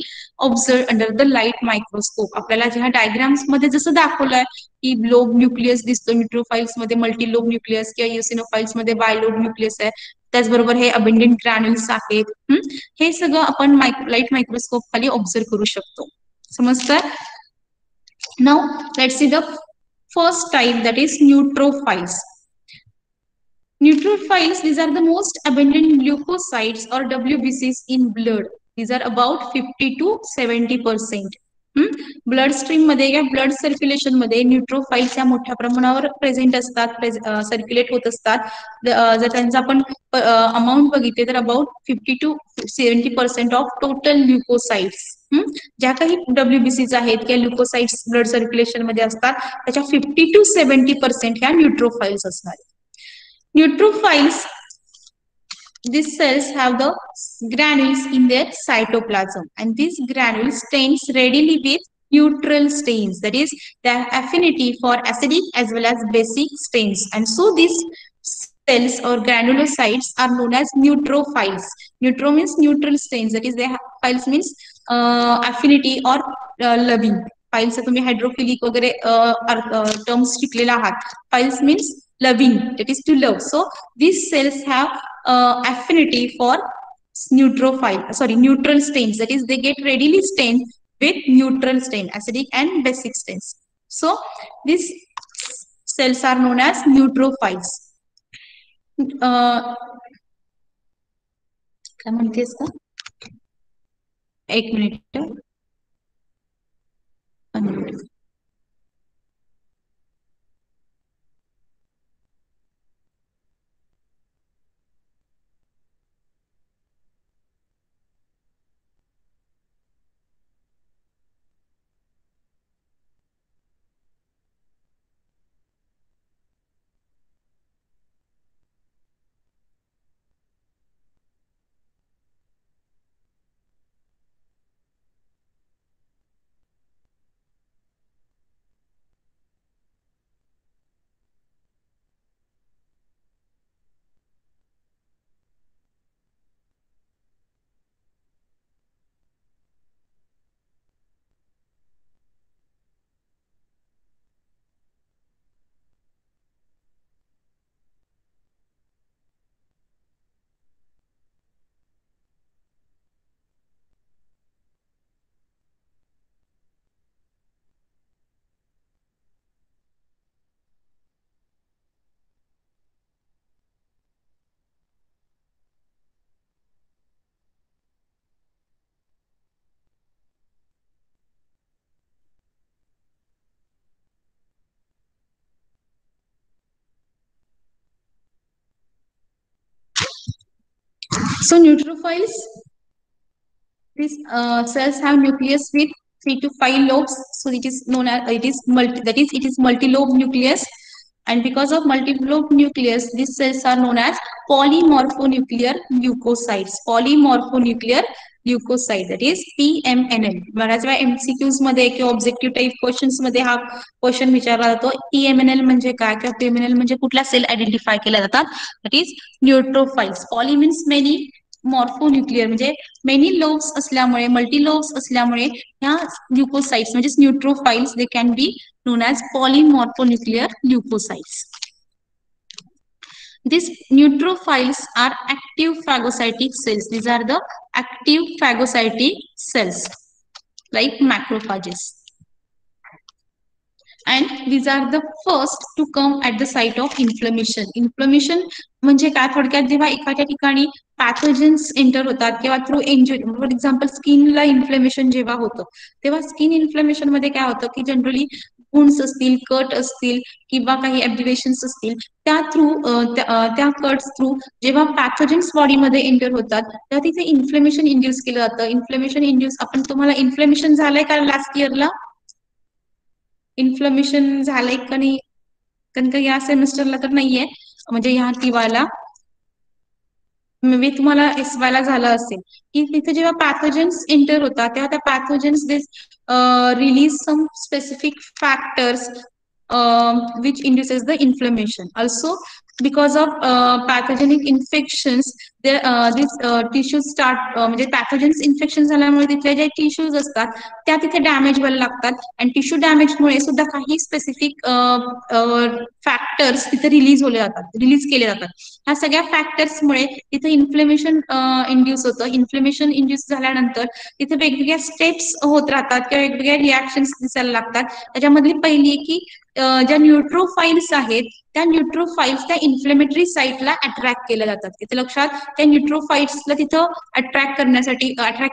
observe under the light microscope. आपल्याला ज्या डायग्राम्स मध्ये जसं दाखवलंय की लोब न्यूक्लियस दिसतो न्यूट्रोफाइल्स मध्ये, मल्टी लोब न्यूक्लियस किंवा इओसिनोफाइल्स मध्ये बायलोब न्यूक्लियस आहे, त्याचबरोबर हे अबंडंट ग्रॅन्युल्स आहेत, हे सगळं आपण लाईट मायक्रोस्कोप खाली ऑब्झर्व करू शकतो. समजतं? Now let's see the first type, that is neutrophils. Neutrophils, these are the most abundant leukocytes or WBCs in blood. These are about 50 to 70%. Blood stream मध्ये किंवा ब्लड सर्क्युलेशन मध्ये न्यूट्रोफाइल्स या मोठ्या प्रमाणावर प्रेझेंट असतात, सर्क्युलेट होत असतात. जर त्यांचा आपण अमाऊंट बघितले तर about 50 to 70% of total leucocytes, ज्या काही WBCs आहेत किंवा ल्युकोसाइट्स ब्लड सर्क्युलेशन मध्ये असतात त्याच्या 50 to 70% ह्या न्यूट्रोफाइल्स असणार. Neutrophils, these cells have the granules in their cytoplasm, and these granules stains readily with neutral stains, that is their affinity for acidic as well as basic stains, and so these cells or granulocytes are known as neutrophils. Neutro means neutral stains, that is their philes means affinity or loving. फाईल्सचा तुम्ही hydrophilic वगैरे terms शिकलेला आहात. Files means loving, that is to love. So these cells have affinity for neutral stains, that is they get readily stained with neutral stain, acidic and basic stains. So these cells are known as neutrophils. काय म्हणतेस का? एक minute. So neutrophils, these cells have nucleus with 3 to 5 lobes. So it is known as it is multi-lobe nucleus. And because of multi-lobe nucleus, these cells are known as polymorphonuclear leukocytes. Polymorphonuclear leukocyte, that is PMNL. बऱ्याच वेळा MCQs मध्ये किंवा objective type questions मध्ये हा question विचारला जातो. PMNL म्हणजे काय किंवा PMNL म्हणजे कुठल्या सेल आयडेंटिफाय केल्या जातात? That is neutrophils. Poly means many, morphonuclear म्हणजे मेनी लोब्स असल्यामुळे, मल्टी लोब्स असल्यामुळे ह्या ल्युकोसाइट्स म्हणजे neutrophils they can be known as polymorphonuclear leukocytes. These neutrophils are active phagocytic cells. These are the active phagocytic cells like macrophages. And these are the first to come at the site of inflammation. Inflammation म्हणजे काय? थोडक्यात जेव्हा एखाद्या ठिकाणी पॅथोजेन्स enter होतात किंवा through injury, for example स्किनला inflammation जेव्हा होतं तेव्हा स्किन इन्फ्लेमेशन मध्ये काय होतं की जनरली वुंड्स असतील, कट असतील किंवा काही ॲब्रिवेशन्स असतील, त्या थ्रू त्या कट्स थ्रू जेव्हा पॅथोजेन्स बॉडीमध्ये एंटर होतात तेव्हा तिथे इन्फ्लेमेशन इंड्यूस केलं जातं. इन्फ्लेमेशन इंड्यूस, आपण तुम्हाला इन्फ्लेमेशन झालंय का लास्ट इयरला? इन्फ्लेमेशन झालंय का नाही? कारण का या सेमिस्टरला तर नाहीये, म्हणजे ह्या टीवायला मे बी तुम्हाला SY ला झालं असेल की तिथे जेव्हा पॅथोजेन्स एंटर होतात तेव्हा त्या pathogens release some specific factors which induces the inflammation. Also, because of pathogenic infections, these tissues start म्हणजे pathogens infection झाल्यामुळे तिथले जे टिश्यूज असतात त्या तिथे डॅमेज व्हायला लागतात आणि टिश्यू डॅमेजमुळे सुद्धा काही स्पेसिफिक फॅक्टर्स तिथे रिलीज केले जातात. ह्या सगळ्या फॅक्टर्समुळे तिथे इन्फ्लेमेशन इंड्यूस होतं. इन्फ्लेमेशन इंड्यूस झाल्यानंतर तिथे वेगवेगळ्या स्टेप्स होत राहतात किंवा वेगवेगळ्या रिॲक्शन्स दिसायला लागतात. त्याच्यामधली पहिली आहे की ज्या न्यूट्रोफाइल्स आहेत त्या न्यूट्रोफाइल्स त्या इन्फ्लेमेटरी साईटला अट्रॅक्ट केल्या जातात. इथे लक्षात, त्या न्यूट्रोफाइल्सला तिथं अट्रॅक्ट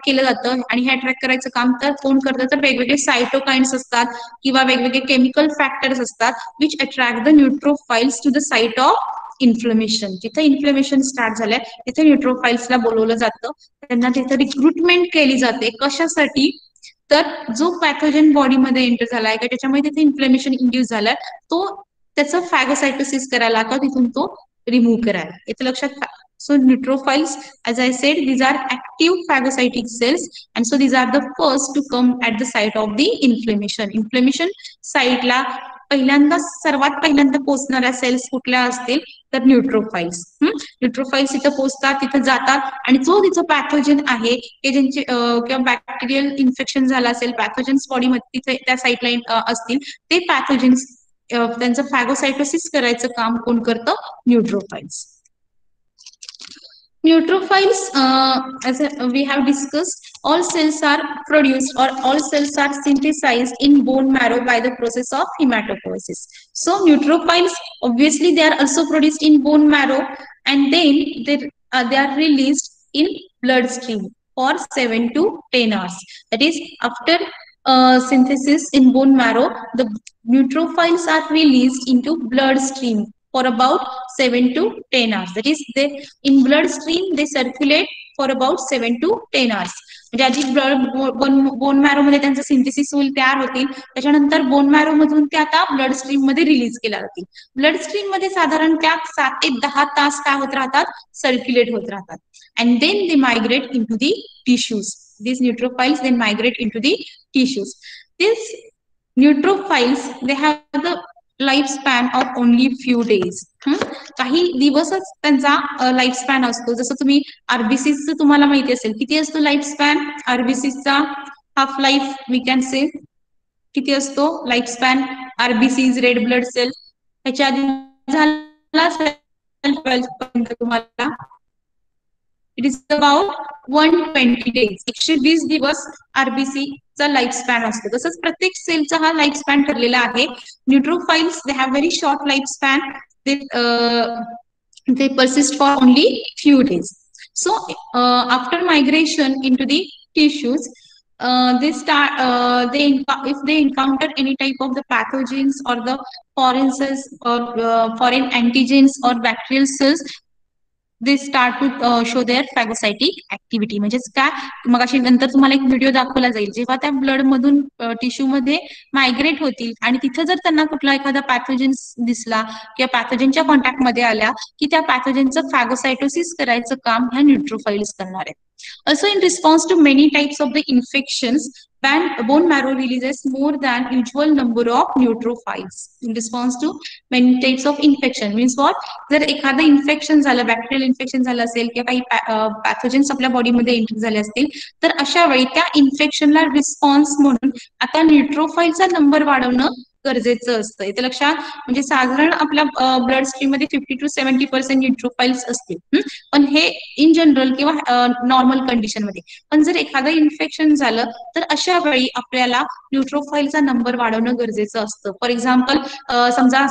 केलं जातं आणि हे अट्रॅक्ट करायचं काम तर कोण करतं? तर वेगवेगळे सायटोकाइन्स असतात किंवा वेगवेगळे केमिकल फॅक्टर्स असतात which attract the neutrophils to the site of inflammation. जिथे इन्फ्लेमेशन स्टार्ट झालंय तिथे न्यूट्रोफाइल्सला बोलवलं जातं, त्यांना तिथे रिक्रुटमेंट केली जाते. कशासाठी? तर जो पॅथोजन बॉडीमध्ये एंटर झालाय का त्याच्यामुळे तिथे इन्फ्लेमेशन इंड्यूस झालाय तो त्याचं फॅगोसायटोसिस करायला का तिथून तो रिमूव्ह करायला. इथे लक्षात. So neutrophils, as I said, these are active phagocytic cells, and so these are the first to come at the site of the inflammation. Inflammation site ला सर्वात पहिल्यांदा पोहोचणाऱ्या सेल्स कुठल्या असतील तर न्यूट्रोफाइल्स. न्यूट्रोफाइल्स तिथं पोहोचतात, तिथं जातात आणि जो तिचं पॅथोजन आहे की ज्यांचे किंवा बॅक्टेरियल इन्फेक्शन झालं असेल, पॅथोजन्स बॉडीमध्ये तिथे त्या साईडला असतील, ते पॅथोजन्स त्यांचं फॅगोसायटोसिस करायचं काम कोण करतं? न्यूट्रोफाइल्स. Neutrophils, as we have discussed, all cells are produced or all cells are synthesized in bone marrow by the process of hematopoiesis. So neutrophils, obviously they are also produced in bone marrow, and then they are released in bloodstream for 7 to 10 hours. That is, after synthesis in bone marrow, the neutrophils are released into bloodstream for about 7 to 10 hours. That is, they in bloodstream they circulate for about 7 to 10 hours. म्हणजे आधी bone marrow मध्ये त्यांचं synthesis होईल, तयार होतील, त्याच्यानंतर bone marrow मधून ते आता ब्लड स्ट्रीम मध्ये रिलीज केल्या जातील. ब्लड स्ट्रीम मध्ये साधारण त्या 7 ते 10 तास काय होत राहतात? सर्क्युलेट होत राहतात. And then they migrate into the tissues. These neutrophils then migrate into the tissues. These neutrophils, they have the lifespan of only few days. काही दिवसच त्यांचा लाईफ स्पॅन असतो. जसं तुम्ही आरबीसीच तुम्हाला माहिती असेल, किती असतो लाईफ स्पॅन आरबीसीचा? Half life we can say किती असतो life span RBCs, red blood cell? ह्याच्या आधी झाला तुम्हाला? It is about 120 days. 120 दिवस आरबीसीचा लाईफ स्पॅन असतो. तसंच प्रत्येक सेलचा हा लाईफ स्पॅन ठरलेला आहे. Neutrophils they have very short life span. They persist for only few days. So after migration into the tissues, if they encounter any type of the pathogens or the foreign cells or foreign antigens or bacterial cells, they start to show their phagocytic activity. म्हणजेच काय, मग अशी नंतर तुम्हाला एक video दाखवला जाईल, जेव्हा त्या ब्लड मधून टिश्यू मध्ये मायग्रेट होतील आणि तिथं जर त्यांना कुठला एखादा पॅथोजन्स दिसला किंवा पॅथोजनच्या कॉन्टॅक्ट मध्ये आल्या की त्या पॅथोजनचं फॅगोसायटोसिस करायचं काम ह्या न्यूट्रोफाइल्स करणार आहेत. Also, in response to many types of the infections, bone marrow releases more than usual number of neutrophils. In response to many types of infection means what? जर एखादं इन्फेक्शन झालं, बॅक्टेरियल इन्फेक्शन झालं असेल किंवा काही पॅथोजन्स आपल्या बॉडीमध्ये enter झाले असतील, तर अशा वेळी त्या इन्फेक्शनला रिस्पॉन्स म्हणून आता न्यूट्रोफाइलचा नंबर वाढवणं गरजेचं असतं. इथे लक्षात, म्हणजे साधारण आपल्या ब्लड स्ट्रीम मध्ये 50 to 70% न्यूट्रोफाइल्स असतील, पण हे इन जनरल किंवा नॉर्मल कंडिशन मध्ये. पण जर एखादं इन्फेक्शन झालं तर अशा वेळी आपल्याला न्यूट्रोफाइलचा नंबर वाढवणं गरजेचं असतं. फॉर एक्झाम्पल, समजा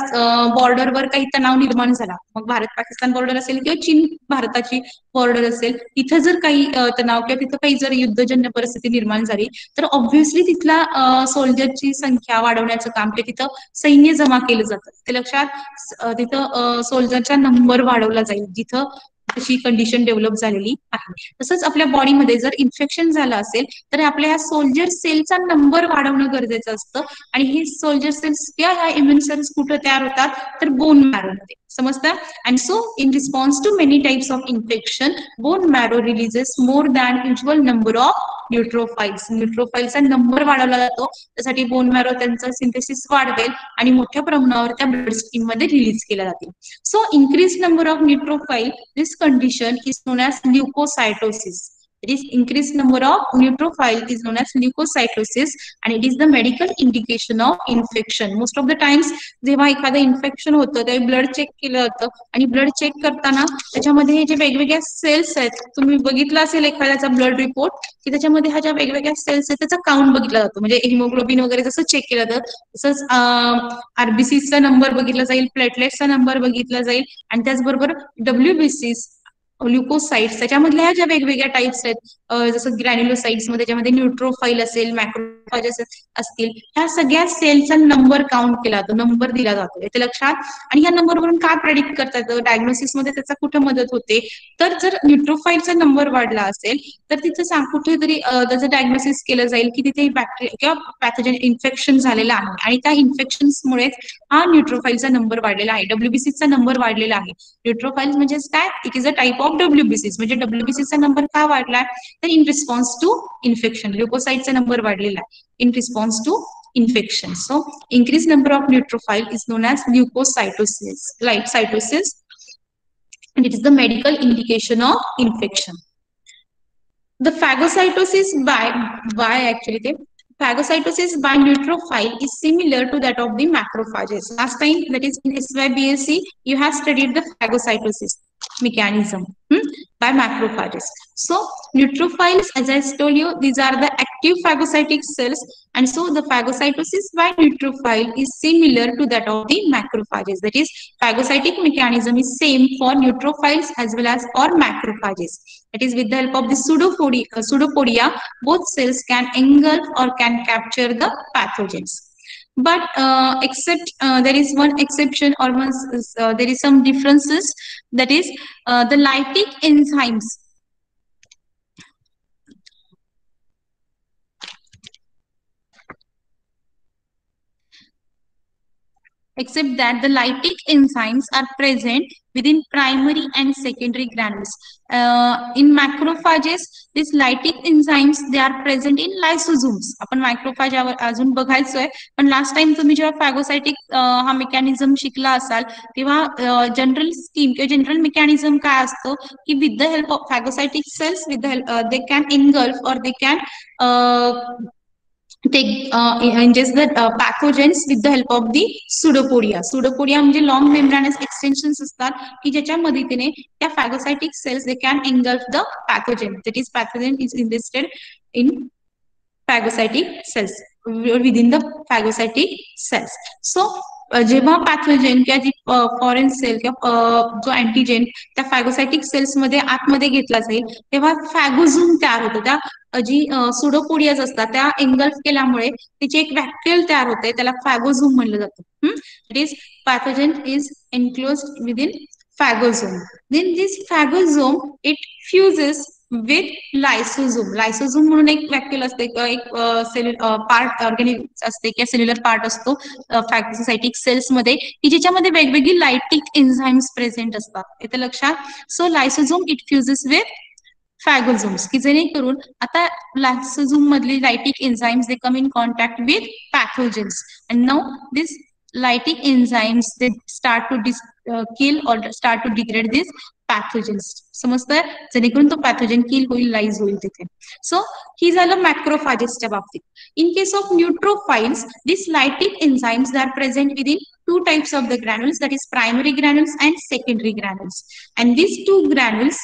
बॉर्डरवर काही तणाव निर्माण झाला, मग भारत पाकिस्तान बॉर्डर असेल किंवा चीन भारताची बॉर्डर असेल, तिथं जर काही तणाव किंवा तिथं काही जर युद्धजन्य परिस्थिती निर्माण झाली, तर ऑब्व्हियसली तिथला सोल्जरची संख्या वाढवण्याचं काम ते तिथं सैन्य जमा केलं जातं. ते लक्षात, तिथं सोल्जरचा नंबर वाढवला जाईल जिथं अशी कंडिशन डेव्हलप झालेली आहे. तसंच आपल्या बॉडीमध्ये जर इन्फेक्शन झालं असेल तर आपल्या ह्या सोल्जर सेलचा नंबर वाढवणं गरजेचं असतं. आणि हे सोल्जर सेल्स किंवा ह्या इम्युन सेल्स कुठे तयार होतात? तर बोन मॅरो मध्ये. समजतं? And so in response to many types of infection, bone marrow releases more than usual number of neutrophils. न्यूट्रोफाइलचा नंबर वाढवला जातो, त्यासाठी बोन मॅरो त्यांचं सिंथेसिस वाढवेल आणि मोठ्या प्रमाणावर त्या ब्लड स्ट्रीम मध्ये रिलीज केल्या जातील. So increased number of neutrophil, this condition is known as leukocytosis. It is increased number of neutrophil is known as leukocytosis, and it is the medical indication of infection. Most of the times जेव्हा एखादं infection होतं त्यावेळी blood check केलं जातं आणि blood check करताना त्याच्यामध्ये जे वेगवेगळ्या सेल्स आहेत, तुम्ही बघितलं असेल एखाद्याचा ब्लड रिपोर्ट की त्याच्यामध्ये ह्या ज्या वेगवेगळ्या सेल्स आहेत त्याचा काउंट बघितला जातो. म्हणजे हिमोग्लोबिन वगैरे जसं चेक केलं जातं तसंच आरबीसीचा नंबर बघितला जाईल, प्लेटलेट्सचा नंबर बघितला जाईल आणि त्याचबरोबर WBCs, ल्युकोसाइट्स, त्याच्यामधल्या ह्या ज्या वेगवेगळ्या टाइप्स आहेत, जसं ग्रॅन्युलोसाइट्स मध्ये त्याच्यामध्ये न्यूट्रोफाइल असेल, मॅक्रोफाजेस असतील, ह्या सगळ्या सेलचा नंबर काउंट केला जातो, नंबर दिला जातो. याचे लक्षात. आणि ह्या नंबरवरून काय प्रेडिक्ट करता येतं? डायग्नोसिस मध्ये त्याचा कुठे मदत होते? तर जर न्यूट्रोफाइलचा नंबर वाढला असेल तर तिथं कुठेतरी त्याचं डायग्नोसिस केलं जाईल की तिथे बॅक्टेरिया किंवा पॅथोजन इन्फेक्शन झालेलं आहे आणि त्या इन्फेक्शन्समुळेच हा न्यूट्रोफाइलचा नंबर वाढलेला आहे, WBCचा नंबर वाढलेला आहे. न्यूट्रोफाइल म्हणजे काय? It is a type of WBCs. म्हणजे WBCचा नंबर का वाढलाय? तर इन रिस्पॉन्स टू इन्फेक्शन. ल्युकोसाइटचा नंबर वाढलेला आहे in response to infection. So increased number of neutrophil is known as leukocytosis, like cytosis, and it is the medical indication of infection. The phagocytosis by actually the phagocytosis by neutrophil is similar to that of the macrophages. Last time, that is in SYBSC, you have studied the phagocytosis mechanism by macrophages. So neutrophils, as I told you, these are the active phagocytic cells, and so the phagocytosis by neutrophil is similar to that of the macrophages. That is, phagocytic mechanism is same for neutrophils as well as for macrophages. That is, with the help of the pseudopodia, both cells can engulf or can capture the pathogens. But except there is one exception, or there is some differences. That is, the lytic enzymes. Except that the lytic enzymes are present within primary and secondary granules. In macrophages, these lytic enzymes, they are present in lysosomes. आपण macrophage अजून बघायचोय, पण last time तुम्ही जेव्हा पॅगोसायटिक हा mechanism शिकला असाल तेव्हा general scheme किंवा जनरल मेकॅनिझम काय असतो की with the help of phagocytic cells, with the help they can engulf or they can ingest the pathogens with the help of the pseudopodia. Pseudopodia म्हणजे लॉंग मेम्ब्रेनस एक्सटेन्शन्स असतात की ज्याच्या मदतीने त्या phagocytic cells they can engulf the pathogen. That is, pathogen is invested in phagocytic cells, within the phagocytic cells. So जेव्हा पॅथोजेन किंवा जी foreign sale किंवा जो अँटीजेन त्या फॅगोसायटिक सेल्स मध्ये आतमध्ये घेतला जाईल तेव्हा फॅगोझूम तयार होतो. त्या जी सुडोपोडियाज असतात त्या एंगल्फ केल्यामुळे तिचे एक व्हॅक्युल तयार होते, त्याला फॅगोझूम म्हणलं जातं. It is pathogen is enclosed within phagosome. Then this phagosome, it fuses with lysosome. Lysosome म्हणून एक व्हॅक्युल असते, एक पार्ट ऑर्गॅनिक असते किंवा सेल्युलर पार्ट असतो फॅगोसायटिक सेल्स मध्ये की ज्याच्यामध्ये वेगवेगळी लायटिक एन्झाइम्स प्रेझेंट असतात. येतं लक्षात. So lysosome it fuses with phagosomes की जेणेकरून आता लायसोझोम मधली lytic enzymes they come in contact with pathogens and now this lytic enzymes they start to kill or start to degrade these pathogens. समजतंय, जेणेकरून तो पॅथोजन किल होईल, lies होईल तिथे. सो ही झालं मॅक्रोफाजेसच्या बाबतीत. In case of neutrophils, these lytic enzymes they are present within two types of the granules, that is primary granules and secondary granules. And these two granules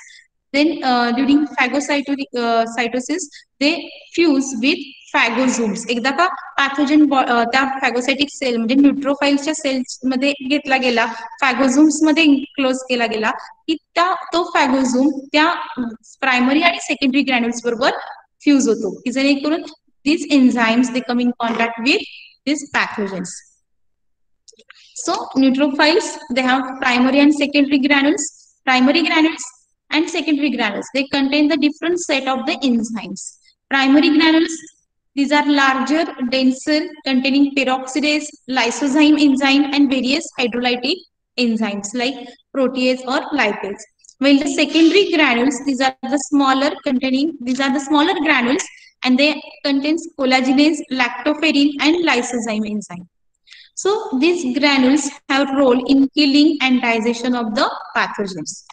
then during phagocytosis they fuse with फॅगोझोम्स. एकदा का pathogen त्या phagocytic sale म्हणजे न्यूट्रोफाइलच्या cells मध्ये घेतला गेला, फॅगोझोम्स मध्ये enclose केला गेला की तो फॅगोझोम त्या प्रायमरी आणि सेकंडरी ग्रॅन्युल्स बरोबर फ्यूज होतो की जेणेकरून these enzymes they come in contact with these pathogens. So neutrophils they have primary and secondary granules. Primary granules and secondary granules they contain the different set of the enzymes. Primary granules, these are larger, denser, containing peroxidase, lysozyme enzyme, and various hydrolytic enzymes like protease or lipase. While the secondary granules, these are the smaller granules, and they contain collagenase, lactoferrin, and lysozyme enzyme. So these granules have a role in killing and digestion of the pathogens.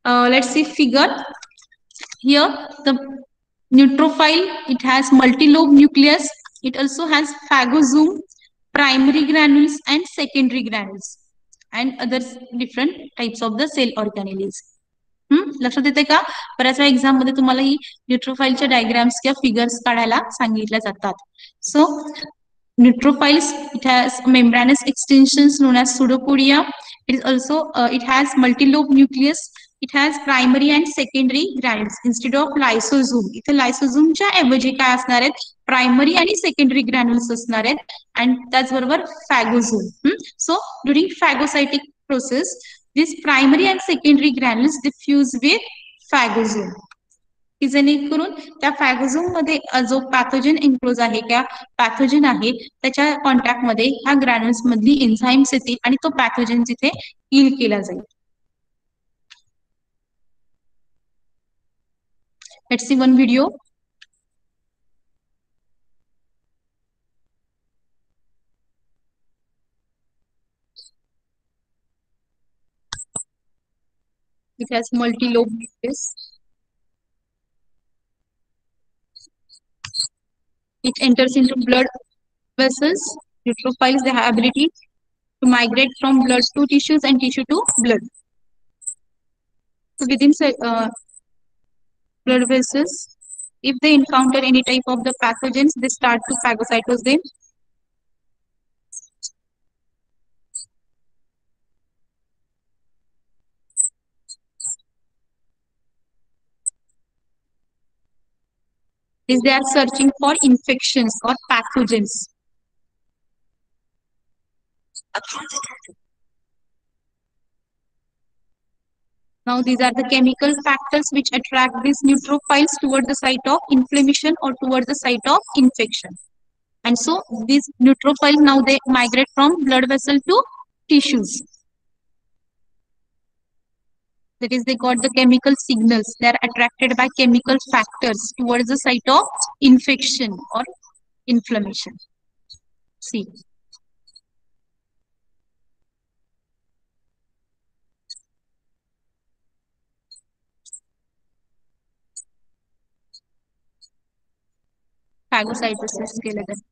Let's see figure. Here the neutrophil, it has multilobe nucleus. It also has phagosome, primary granules, and secondary granules, and other different types of the cell organelles. लक्षात येते का? बऱ्याच वेळा exam मध्ये तुम्हाला ही न्यूट्रोफाइलच्या diagrams किंवा figures काढायला सांगितल्या जातात. So neutrophils, it has membranous extensions known as pseudopodia. It is also it has multilobe nucleus. It has primary and secondary granules instead of lysosome. इथे लायसोझोमच्या ऐवजी काय असणार आहेत? प्रायमरी आणि सेकंडरी ग्रॅन्युल्स असणार आहेत, आणि त्याचबरोबर phagosome. So during phagocytic process this primary and secondary granules they fuse with phagosome की जेणेकरून त्या फॅगोझोम मध्ये जो पॅथोजन एन्क्लोज आहे किंवा पॅथोजन आहे त्याच्या कॉन्टॅक्ट मध्ये ह्या ग्रॅन्युल्स मधली एन्झाइम्स येतील आणि तो पॅथोजन तिथे किल केला जाईल. Let's see one video. It has multi-lobe nucleus. It enters into blood vessels. Neutrophils, they have ability to migrate from blood to tissues and tissue to blood. So within blood vessels, if they encounter any type of the pathogens, they start to phagocytose them. Is they are searching for infections or pathogens. Now these are the chemical factors which attract these neutrophils toward the site of inflammation or toward the site of infection. And so these neutrophils now they migrate from blood vessel to tissues. That is, they got the chemical signals. They are attracted by chemical factors towards the site of infection or inflammation. See. Phagocytosis केलं जातं.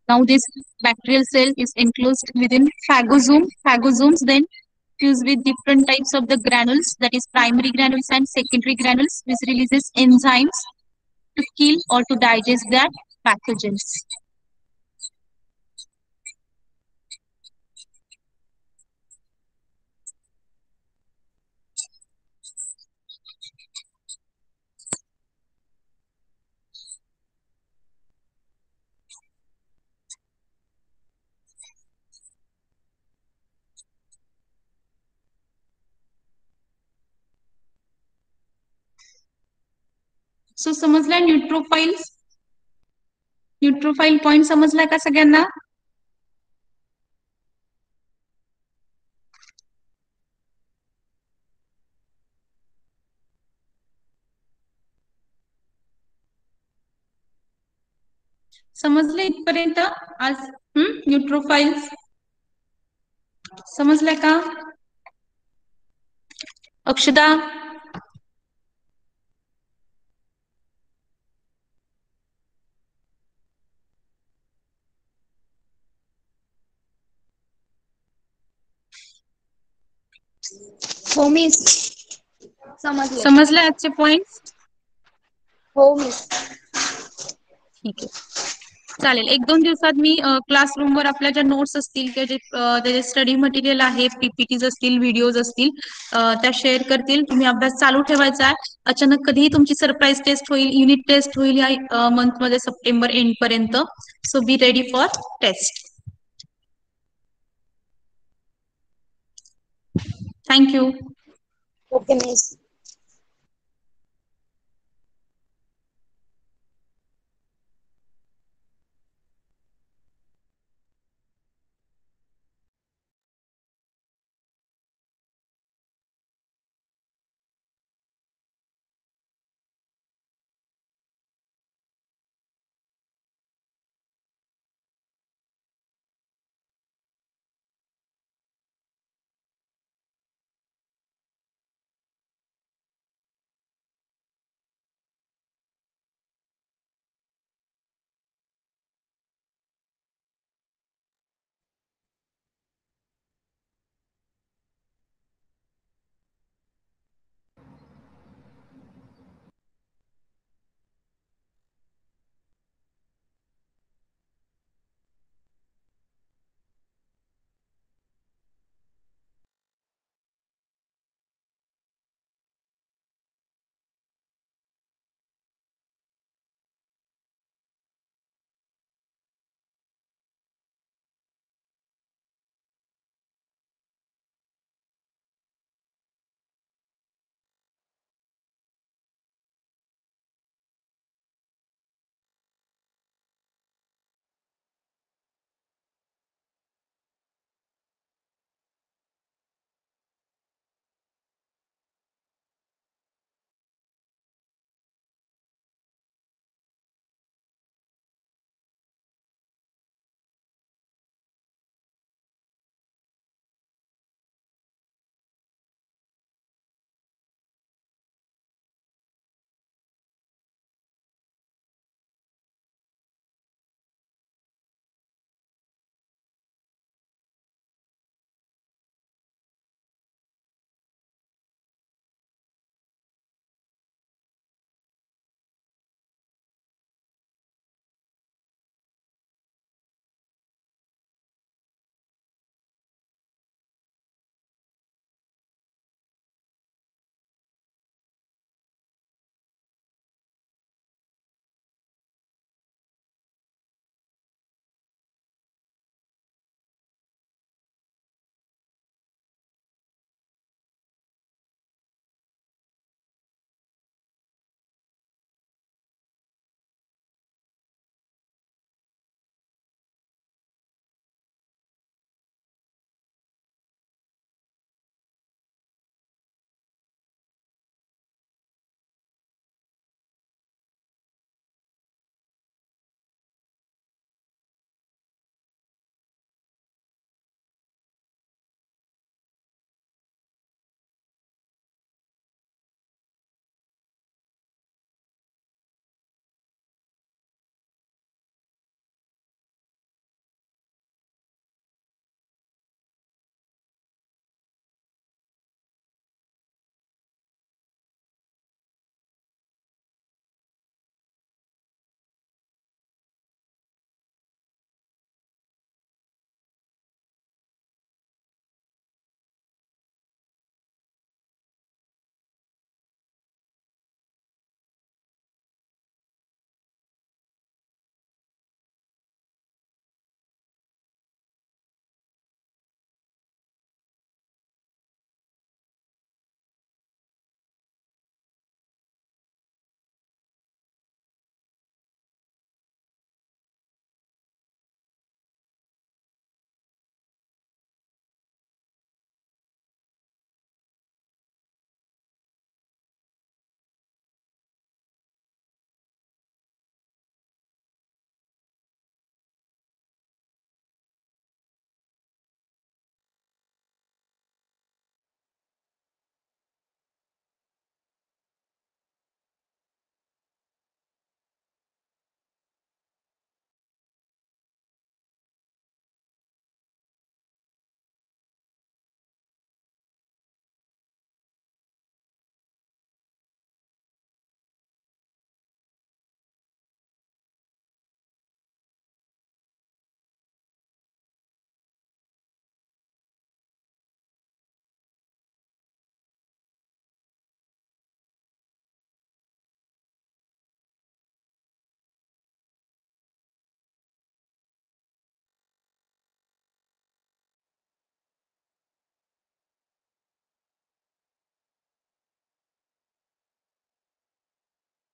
Now this bacterial cell is enclosed within phagosome. Phagosomes then fuse with different types of the granules, that is primary granules and secondary granules, which releases enzymes to kill or to digest that pathogens. So समजला न्यूट्रोफाइल्स. न्यूट्रोफाइल point समजला का सगळ्यांना? समजलं इथपर्यंत आज? न्यूट्रोफाइल्स समजलं का? अक्षदा, हो मिस. समजले. समजले आजचे पॉइंट्स? हो मिस. ठीक आहे, चालेल. 1-2 दिवसात मी क्लासरूमवर आपल्या ज्या नोट्स असतील त्याचे स्टडी मटेरियल आहे, पीपीटीज असतील, व्हिडिओज असतील, त्या शेअर करतील. तुम्ही अभ्यास चालू ठेवायचा आहे. अचानक कधीही तुमची सरप्राईज टेस्ट होईल, युनिट टेस्ट होईल या मंथमध्ये सप्टेंबर एंड पर्यंत. So be ready for test. Thank you. Okay miss.